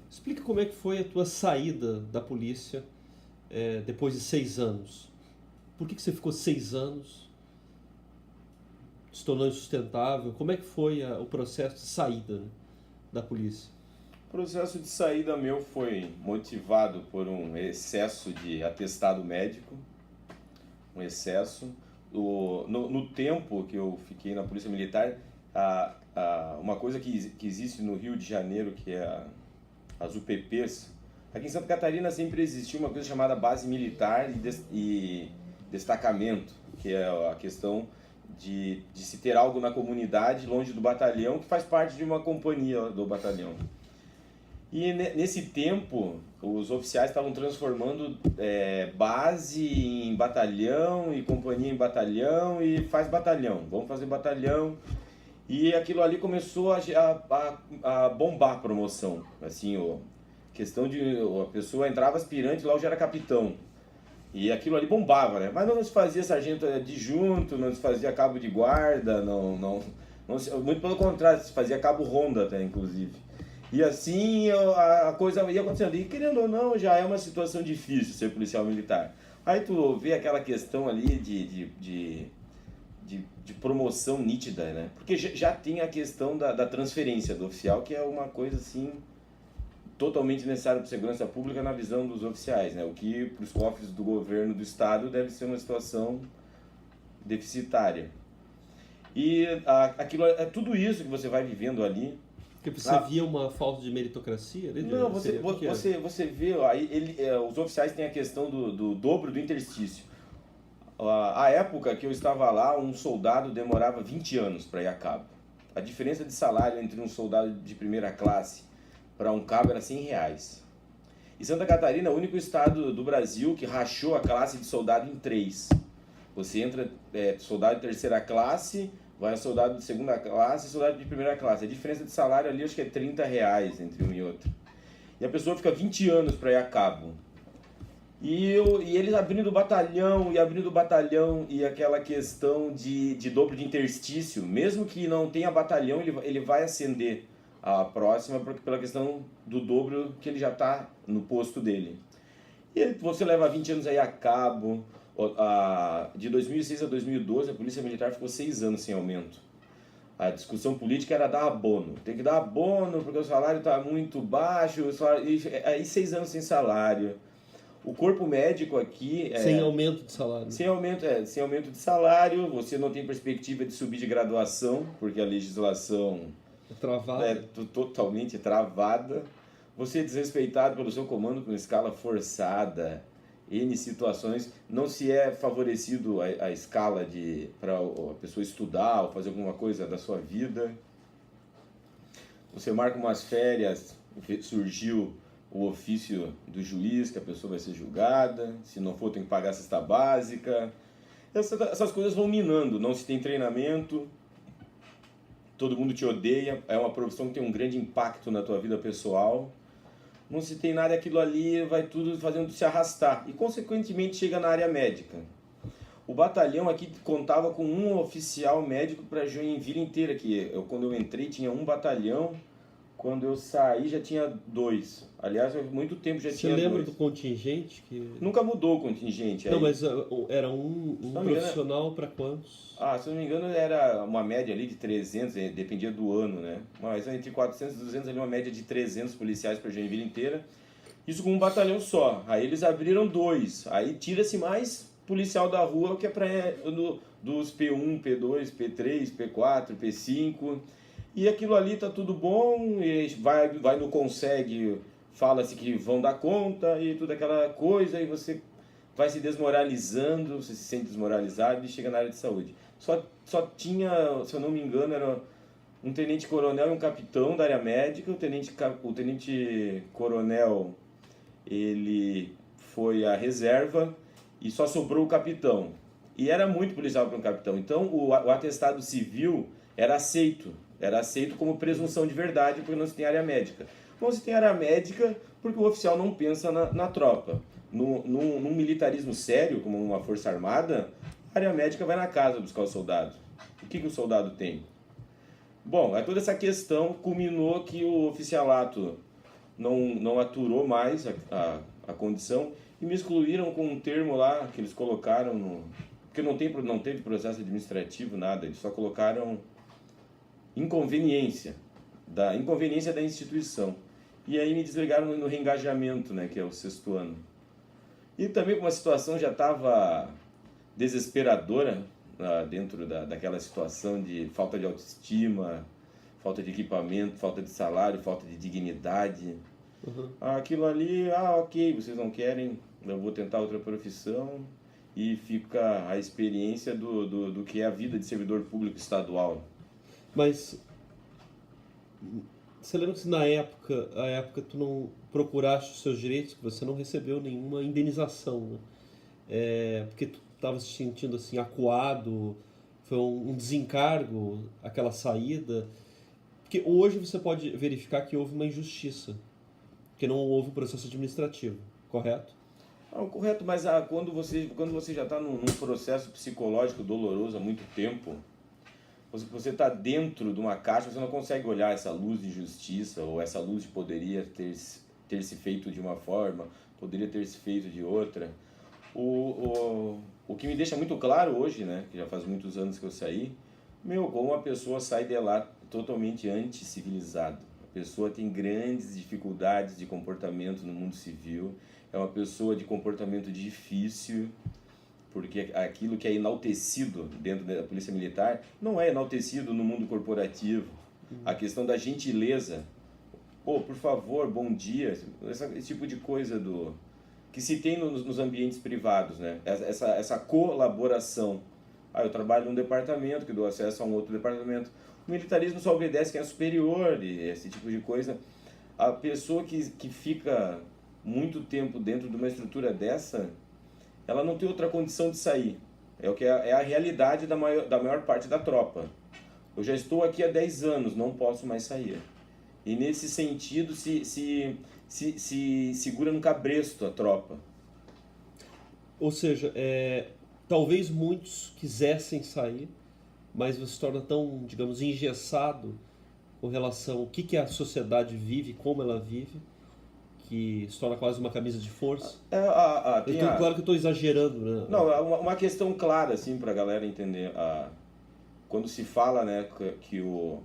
Explica como é que foi a tua saída da polícia depois de 6 anos. Por que você ficou 6 anos se tornando insustentável? Como é que foi o processo de saída, né, da polícia? O processo de saída meu foi motivado por um excesso de atestado médico, um excesso. No tempo que eu fiquei na Polícia Militar, uma coisa que existe no Rio de Janeiro, que é as UPPs, aqui em Santa Catarina sempre existiu uma coisa chamada base militar e destacamento, que é a questão de se ter algo na comunidade longe do batalhão, que faz parte de uma companhia do batalhão. E nesse tempo, os oficiais estavam transformando base em batalhão e companhia em batalhão e faz batalhão, vamos fazer batalhão. E aquilo ali começou a bombar a promoção. Assim, questão de a pessoa entrava aspirante, lá já era capitão. E aquilo ali bombava, né? Mas não se fazia sargento adjunto, não se fazia cabo de guarda, não muito pelo contrário, se fazia cabo ronda até, inclusive. E assim a coisa ia acontecendo. E querendo ou não, já é uma situação difícil ser policial militar. Aí tu vê aquela questão ali de promoção nítida, né? Porque já tem a questão da transferência do oficial, que é uma coisa assim totalmente necessária para a segurança pública na visão dos oficiais, né? O que para os cofres do governo do estado deve ser uma situação deficitária. E aquilo é tudo isso que você vai vivendo ali. Porque você via uma falta de meritocracia? Né? Não, você vê, aí os oficiais têm a questão do dobro do interstício. A época que eu estava lá, um soldado demorava 20 anos para ir a cabo. A diferença de salário entre um soldado de primeira classe para um cabo era R$ 100. E Santa Catarina é o único estado do Brasil que rachou a classe de soldado em 3. Você entra soldado de terceira classe, vai soldado de segunda classe e soldado de primeira classe. A diferença de salário ali acho que é R$ 30 entre um e outro. E a pessoa fica 20 anos para ir a cabo. E eles abrindo batalhão e aquela questão de dobro de interstício, mesmo que não tenha batalhão, ele vai ascender a próxima pela questão do dobro que ele já está no posto dele. E você leva 20 anos aí a cabo. De 2006 a 2012 a Polícia Militar ficou 6 anos sem aumento. A discussão política era dar abono. Tem que dar abono porque o salário está muito baixo, aí 6 anos sem salário. O corpo médico aqui... Sem aumento de salário. Sem aumento de salário, você não tem perspectiva de subir de graduação, porque a legislação travada. é totalmente travada. Você é desrespeitado pelo seu comando com escala forçada, N situações. Não se é favorecido a escala para a pessoa estudar ou fazer alguma coisa da sua vida. Você marca umas férias, surgiu o ofício do juiz que a pessoa vai ser julgada, se não for tem que pagar a cesta básica. Essas coisas vão minando, não se tem treinamento, todo mundo te odeia, é uma profissão que tem um grande impacto na tua vida pessoal, não se tem nada, aquilo ali vai tudo fazendo se arrastar e consequentemente chega na área médica. O batalhão aqui contava com um oficial médico para Joinville inteira, quando eu entrei tinha um batalhão, quando eu saí já tinha 2. Aliás, há muito tempo já tinha 2. Você lembra do contingente? Nunca mudou o contingente. Não, mas era um profissional para quantos? Se eu não me engano, era uma média ali de 300, dependia do ano, né? Mas entre 400 e 200 ali, uma média de 300 policiais para Joinville inteira. Isso com um batalhão só. Aí eles abriram 2. Aí tira-se mais policial da rua, que é para dos P1, P2, P3, P4, P5... E aquilo ali tá tudo bom, e vai no consegue, fala-se que vão dar conta e tudo aquela coisa, e você vai se desmoralizando, você se sente desmoralizado e chega na área de saúde. Só tinha, se eu não me engano, era um tenente-coronel e um capitão da área médica. O tenente-coronel, ele foi a reserva e só sobrou o capitão. E era muito policial para um capitão. Então o atestado civil era aceito como presunção de verdade, porque não se tem área médica. Não se tem área médica porque o oficial não pensa na tropa. Num militarismo sério, como uma força armada, a área médica vai na casa buscar o soldado. O que o soldado tem? Bom, toda essa questão culminou que o oficialato não aturou mais a condição e me excluíram com um termo lá que eles colocaram no... Porque não teve processo administrativo, nada, eles só colocaram inconveniência da instituição. E aí me desligaram no reengajamento, né, que é o 6º ano. E também como a situação já estava desesperadora, dentro daquela situação de falta de autoestima, falta de equipamento, falta de salário, falta de dignidade. Uhum. Aquilo ali, ok, vocês não querem, eu vou tentar outra profissão, e fica a experiência do que é a vida de servidor público estadual. Mas você lembra que na época tu não procuraste os seus direitos, que você não recebeu nenhuma indenização, né? Porque tu estava se sentindo assim acuado, foi um desencargo aquela saída. Porque hoje você pode verificar que houve uma injustiça, que não houve um processo administrativo, correto? Não, correto, mas quando você já está num processo psicológico doloroso há muito tempo, você está dentro de uma caixa, você não consegue olhar essa luz de justiça, ou essa luz de poderia ter se feito de uma forma, poderia ter se feito de outra. O que me deixa muito claro hoje, né, que já faz muitos anos que eu saí, como uma pessoa sai de lá totalmente anti-civilizado. A pessoa tem grandes dificuldades de comportamento no mundo civil, é uma pessoa de comportamento difícil, porque aquilo que é enaltecido dentro da polícia militar não é enaltecido no mundo corporativo. A questão da gentileza, por favor, bom dia, esse tipo de coisa que se tem nos ambientes privados, né? Essa colaboração. Eu trabalho num departamento que dou acesso a um outro departamento. O militarismo só obedece quem é superior, e esse tipo de coisa. A pessoa que fica muito tempo dentro de uma estrutura dessa, ela não tem outra condição de sair. É a realidade da maior parte da tropa. Eu já estou aqui há 10 anos, não posso mais sair. E nesse sentido se segura no cabresto a tropa. Ou seja, talvez muitos quisessem sair, mas você se torna tão, digamos, engessado com relação ao que a sociedade vive, como ela vive, que se torna quase uma camisa de força. Claro que eu estou exagerando, né? Não, uma questão clara, assim, para a galera entender. Quando se fala, né, que o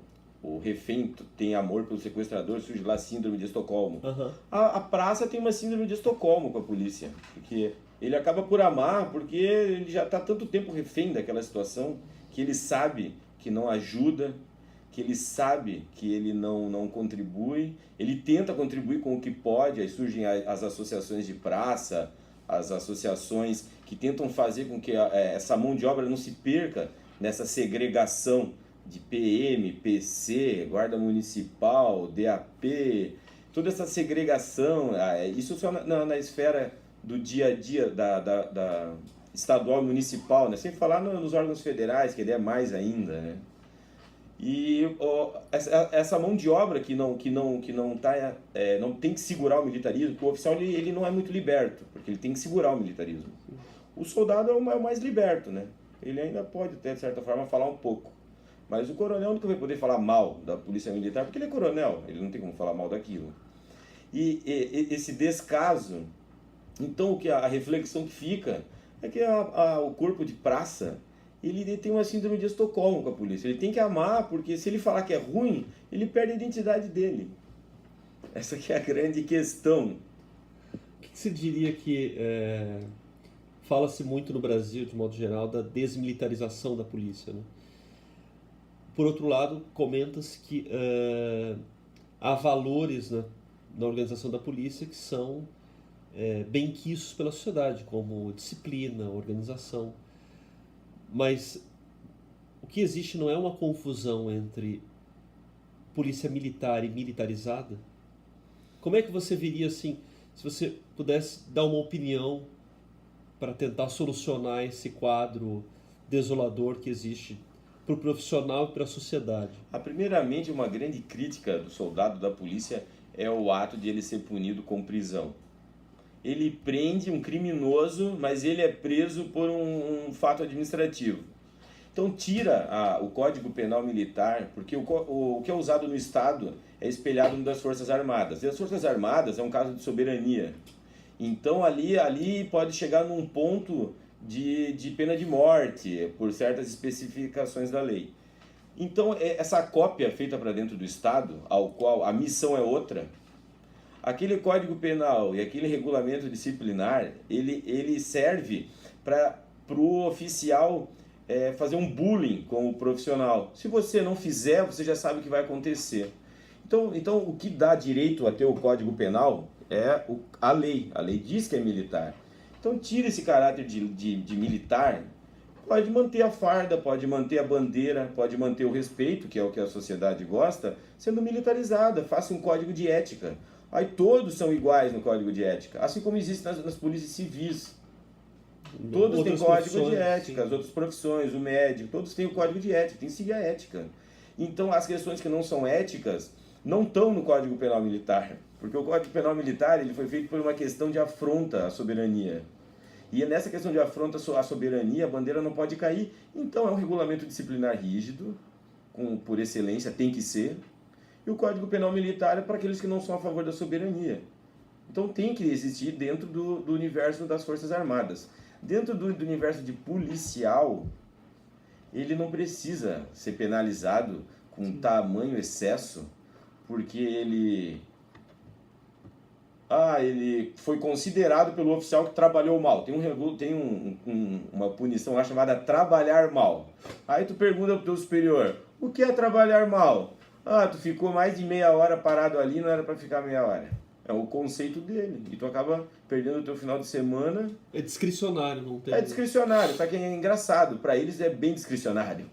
refém tem amor pelo sequestrador, surge lá a síndrome de Estocolmo. Uhum. A praça tem uma síndrome de Estocolmo com a polícia, porque ele acaba por amar, porque ele já está tanto tempo refém daquela situação, que ele sabe que não ajuda, que ele sabe que ele não contribui, ele tenta contribuir com o que pode, aí surgem as associações de praça, as associações que tentam fazer com que essa mão de obra não se perca nessa segregação de PM, PC, Guarda Municipal, DAP, toda essa segregação, isso só na esfera do dia a dia da estadual e municipal, né? Sem falar nos órgãos federais, que ele é mais ainda, né? E essa mão de obra que não tem que segurar o militarismo, porque o oficial ele não é muito liberto, porque ele tem que segurar o militarismo. O soldado é o mais liberto, né? Ele ainda pode, de certa forma, falar um pouco. Mas o coronel nunca vai poder falar mal da polícia militar, porque ele é coronel, ele não tem como falar mal daquilo. E esse descaso, então a reflexão que fica é que o corpo de praça, ele tem uma síndrome de Estocolmo com a polícia. Ele tem que amar, porque se ele falar que é ruim, ele perde a identidade dele. Essa que é a grande questão. O que você diria que fala-se muito no Brasil, de modo geral, da desmilitarização da polícia, né? Por outro lado, comenta-se que há valores, né, na organização da polícia que são benquistos pela sociedade, como disciplina, organização. Mas o que existe não é uma confusão entre polícia militar e militarizada? Como é que você veria assim, se você pudesse dar uma opinião para tentar solucionar esse quadro desolador que existe para o profissional e para a sociedade? Primeiramente, uma grande crítica do soldado da polícia é o ato de ele ser punido com prisão. Ele prende um criminoso, mas ele é preso por um fato administrativo. Então tira o Código Penal Militar, porque o que é usado no Estado é espelhado no das Forças Armadas. E as Forças Armadas é um caso de soberania. Então ali pode chegar num ponto de pena de morte, por certas especificações da lei. Então essa cópia feita para dentro do Estado, ao qual a missão é outra, aquele Código Penal e aquele regulamento disciplinar, ele serve para o oficial fazer um bullying com o profissional. Se você não fizer, você já sabe o que vai acontecer. Então o que dá direito a ter o Código Penal é a lei. A lei diz que é militar. Então tira esse caráter de militar, pode manter a farda, pode manter a bandeira, pode manter o respeito, que é o que a sociedade gosta, sendo militarizada. Faça um código de ética. Aí todos são iguais no código de ética, assim como existe nas polícias civis. Todos têm código de ética, sim. As outras profissões, o médico, todos têm o código de ética, tem que seguir a ética. Então as questões que não são éticas não estão no Código Penal Militar, porque o Código Penal Militar ele foi feito por uma questão de afronta à soberania. E nessa questão de afronta à soberania, a bandeira não pode cair. Então é um regulamento disciplinar rígido, por excelência, tem que ser. E o Código Penal Militar é para aqueles que não são a favor da soberania. Então tem que existir dentro do universo das Forças Armadas. Dentro do universo de policial, ele não precisa ser penalizado com tamanho excesso, porque ele foi considerado pelo oficial que trabalhou mal. Tem uma punição lá chamada trabalhar mal. Aí tu pergunta pro teu superior, o que é trabalhar mal? Tu ficou mais de meia hora parado ali, não era para ficar meia hora. É o conceito dele. E tu acaba perdendo o teu final de semana. É discricionário, não tem? É discricionário, só que é engraçado. Para eles é bem discricionário.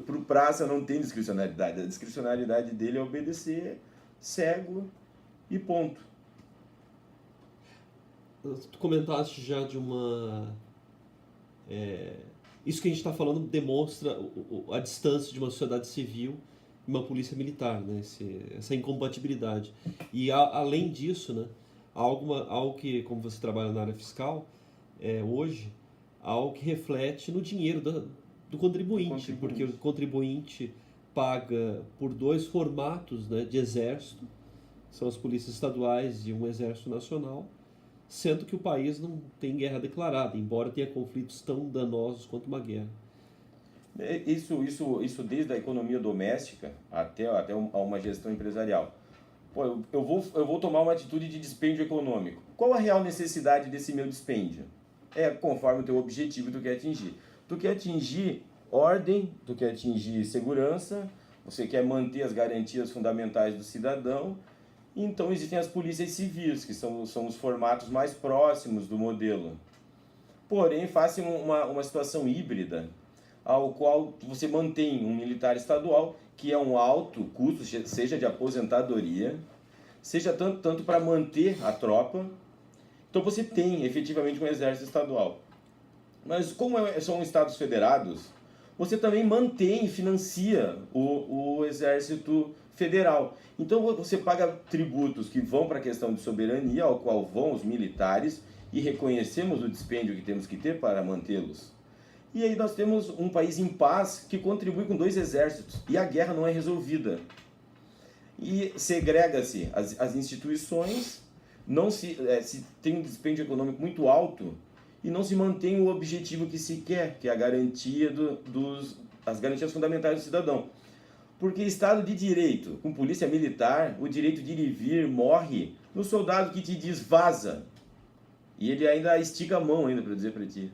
Pro praça não tem discricionalidade. A discricionalidade dele é obedecer cego e ponto. Tu comentaste já de uma... Isso que a gente está falando demonstra a distância de uma sociedade civil e uma polícia militar, né? Essa incompatibilidade. E além disso, né? Algo que, como você trabalha na área fiscal, hoje, algo que reflete no dinheiro do contribuinte, porque o contribuinte paga por dois formatos, né, de exército, são as polícias estaduais e um exército nacional, sendo que o país não tem guerra declarada, embora tenha conflitos tão danosos quanto uma guerra. Isso desde a economia doméstica até uma gestão empresarial. Pô, eu vou tomar uma atitude de dispêndio econômico. Qual a real necessidade desse meu dispêndio? Conforme o teu objetivo que tu quer atingir. Tu quer atingir ordem, tu quer atingir segurança, você quer manter as garantias fundamentais do cidadão. Então existem as polícias civis, que são os formatos mais próximos do modelo. Porém, faz uma situação híbrida, ao qual você mantém um militar estadual, que é um alto custo, seja de aposentadoria, seja tanto para manter a tropa. Então você tem efetivamente um exército estadual. Mas como são estados federados, você também mantém e financia o exército federal. Então você paga tributos que vão para a questão de soberania, ao qual vão os militares, e reconhecemos o dispêndio que temos que ter para mantê-los. E aí nós temos um país em paz que contribui com dois exércitos, e a guerra não é resolvida. E segrega-se as instituições, não se tem um dispêndio econômico muito alto, e não se mantém o objetivo que se quer, que é a garantia as garantias fundamentais do cidadão. Porque Estado de Direito, com polícia militar, o direito de ir e vir morre no soldado que te diz vaza. E ele ainda estica a mão ainda para dizer para ti.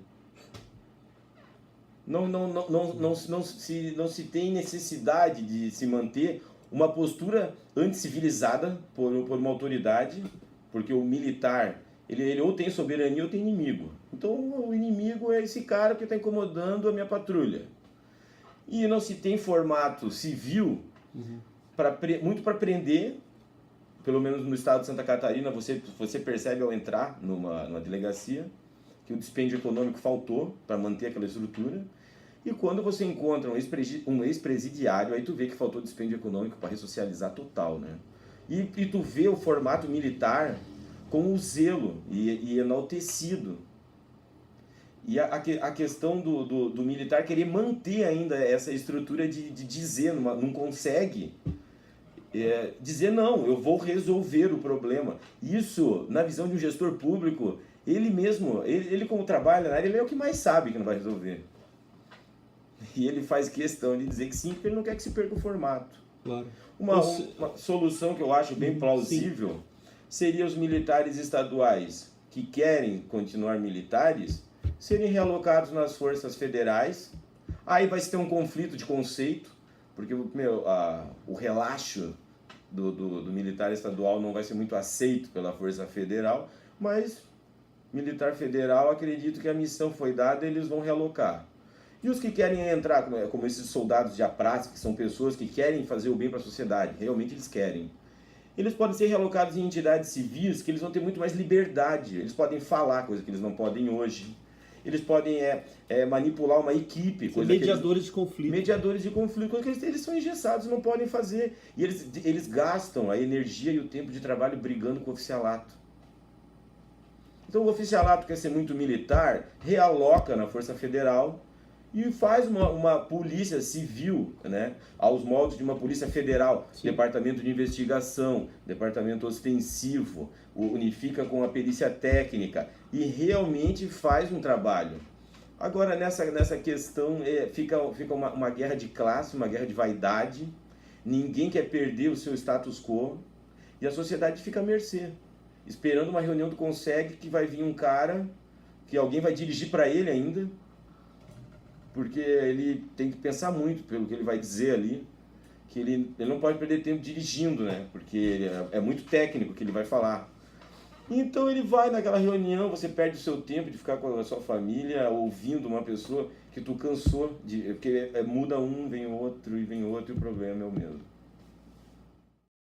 Não se tem necessidade de se manter uma postura anticivilizada por uma autoridade, porque o militar, ele ou tem soberania ou tem inimigo. Então o inimigo é esse cara que está incomodando a minha patrulha. E não se tem formato civil, muito para prender, pelo menos no estado de Santa Catarina, você percebe ao entrar numa delegacia que o dispêndio econômico faltou para manter aquela estrutura. E quando você encontra um ex-presidiário, aí tu vê que faltou dispêndio econômico para ressocializar total, né? E tu vê o formato militar com o zelo e enaltecido. E a questão do militar querer manter ainda essa estrutura de dizer, não consegue dizer não, eu vou resolver o problema. Isso, na visão de um gestor público, ele mesmo, ele como trabalha na área, ele é o que mais sabe que não vai resolver. E ele faz questão de dizer que sim, porque ele não quer que se perca o formato. Claro. Uma solução que eu acho bem plausível seria os militares estaduais que querem continuar militares serem realocados nas forças federais. Aí vai se ter um conflito de conceito, porque o relaxo do militar estadual não vai ser muito aceito pela força federal, mas militar federal, acredito que a missão foi dada, eles vão realocar. E os que querem entrar, como esses soldados de aprazes, que são pessoas que querem fazer o bem para a sociedade, realmente eles querem. Eles podem ser realocados em entidades civis que eles vão ter muito mais liberdade. Eles podem falar, coisa que eles não podem hoje. Eles podem manipular uma equipe. Mediadores de conflito. Mediadores de conflito, coisa que eles são engessados, não podem fazer. E eles gastam a energia e o tempo de trabalho brigando com o oficialato. Então o oficialato quer ser muito militar, realoca na Força Federal e faz uma polícia civil, né, aos moldes de uma polícia federal. Sim. Departamento de investigação, departamento ostensivo, unifica com a perícia técnica e realmente faz um trabalho. Agora nessa questão fica uma guerra de classe, uma guerra de vaidade, ninguém quer perder o seu status quo e a sociedade fica à mercê, esperando uma reunião do CONSEG que vai vir um cara, que alguém vai dirigir para ele ainda, porque ele tem que pensar muito pelo que ele vai dizer ali, que ele não pode perder tempo dirigindo, né? Porque é muito técnico o que ele vai falar. Então ele vai naquela reunião, você perde o seu tempo de ficar com a sua família, ouvindo uma pessoa que tu cansou, porque muda um, vem outro, e o problema é o mesmo.